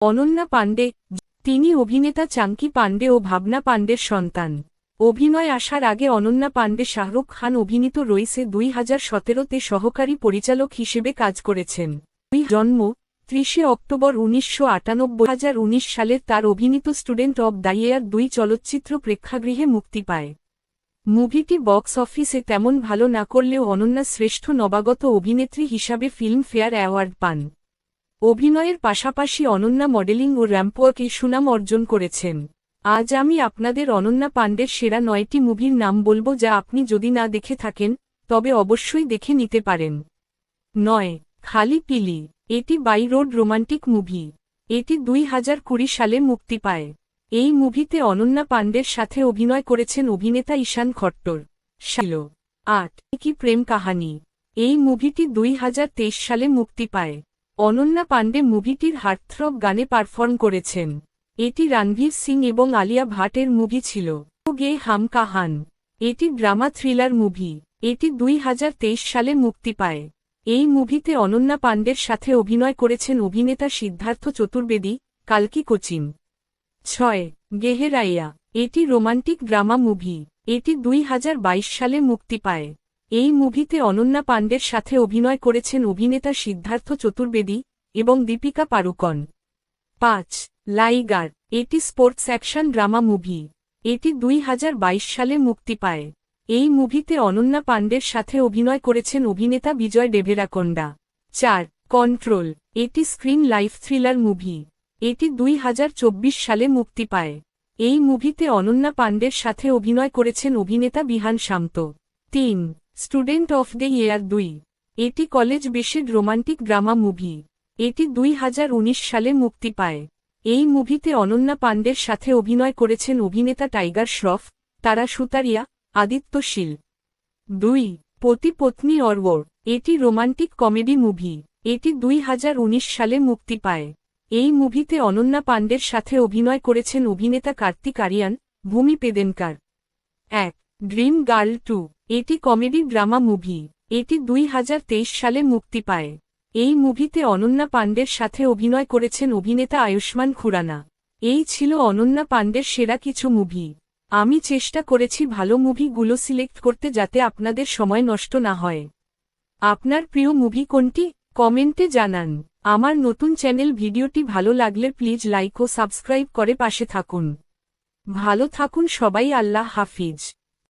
অনন্যা পাণ্ডে। তিনি অভিনেতা চাঙ্কি পাণ্ডে ও ভাবনা পাণ্ডের সন্তান। অভিনয় আসার আগে অনন্যা পাণ্ডে শাহরুখ খান অভিনীত রইসে 2017-তে সহকারী পরিচালক হিসেবে কাজ করেছেন। জন্ম 30 অক্টোবর 1998। 2019 সালের তার অভিনীত স্টুডেন্ট অব দ্য ইয়ার 2 চলচ্চিত্র প্রেক্ষাগৃহে মুক্তি পায়। মুভিটি বক্স অফিসে তেমন ভালো না করলেও অনন্যা শ্রেষ্ঠ নবাগত অভিনেত্রী হিসাবে ফিল্মফেয়ার অ্যাওয়ার্ড পান। অভিনয়ের পাশাপাশি অনন্যা মডেলিং ও র্যাম্পওয়াকে সুনাম অর্জন করেছেন। আজ আমি আপনাদের অনন্যা পাণ্ডের সেরা 9টি মুভির নাম বলবো, যা আপনি যদি না দেখে থাকেন তবে অবশ্যই দেখে নিতে পারেন। 9. খালি পিলি। এটি বাই রোড রোমান্টিক মুভি। এটি 2020 সালে মুক্তি পায়। এই মুভিতে অনন্যা পাণ্ডের সাথে অভিনয় করেছেন অভিনেতা ঈশান খট্টর। 8. কি প্রেম কাহানি। এই মুভিটি 2023 সালে মুক্তি পায়। অনন্যা পাণ্ডে মুভিটির হার্টথ্রব গানে পারফর্ম করেছেন। এটি রণবীর সিং এবং আলিয়া ভাটের মুভি ছিল। গে হাম কাহান। এটি ড্রামা থ্রিলার মুভি। এটি 2023 সালে মুক্তি পায়। এই মুভিতে অনন্যা পাণ্ডের সাথে অভিনয় করেছেন অভিনেতা সিদ্ধার্থ চতুর্বেদী, কালকি কোচিন। 6. গেহেরাইয়া। এটি রোমান্টিক ড্রামা মুভি। এটি 2022 সালে মুক্তি পায়। এই মুভিতে অনন্যা পাণ্ডের সাথে অভিনয় করেছেন অভিনেতা সিদ্ধার্থ চতুর্বেদী এবং দীপিকা পাড়ুকন। 5. লাইগার। এটি স্পোর্টস অ্যাকশন ড্রামা মুভি। এটি 2022 সালে মুক্তি পায়। এই মুভিতে অনন্যা পাণ্ডের সাথে অভিনয় করেছেন অভিনেতা বিজয় দেভেরাকোন্ডা। 4. কন্ট্রোল। এটি স্ক্রিন লাইফ থ্রিলার মুভি। এটি 2024 সালে মুক্তি পায়। এই মুভিতে অনন্যা পাণ্ডের সাথে অভিনয় করেছেন অভিনেতা বিহান শান্ত। 3. Student of the year 2। এটি college based romantic drama movie. এটি 2019 সালে মুক্তি পায়। এই মুভিতে অনন্যা পাণ্ডের সাথে অভিনয় করেছেন অভিনেতা টাইগার শ্রফ, তারা সুতারিয়া, আদিত্য শীল। 2. পতি পত্নী অরওর। এটি রোমান্টিক কমেডি মুভি। এটি 2019 সালে মুক্তি পায়। এই মুভিতে অনন্যা পাণ্ডের সাথে অভিনয় করেছেন অভিনেতা কার্তিক আরিয়ান, ভূমি পেদেনকার। 1. Dream girl 2। এটি কমেডি ড্রামা মুভি। এটি 2023 সালে মুক্তি পায়। এই মুভিতে অনন্যা পাণ্ডের সাথে অভিনয় করেছেন অভিনেতা আয়ুষ্মান খুরানা। এই ছিল অনন্যা পাণ্ডের সেরা কিছু মুভি। আমি চেষ্টা করেছি ভালো মুভিগুলো সিলেক্ট করতে যাতে আপনাদের সময় নষ্ট না হয়। আপনার প্রিয় মুভি কোনটি কমেন্টে জানান। আমার নতুন চ্যানেল ভিডিওটি ভালো লাগলে প্লিজ লাইক ও সাবস্ক্রাইব করে পাশে থাকুন। ভালো থাকুন সবাই। আল্লাহ হাফিজ।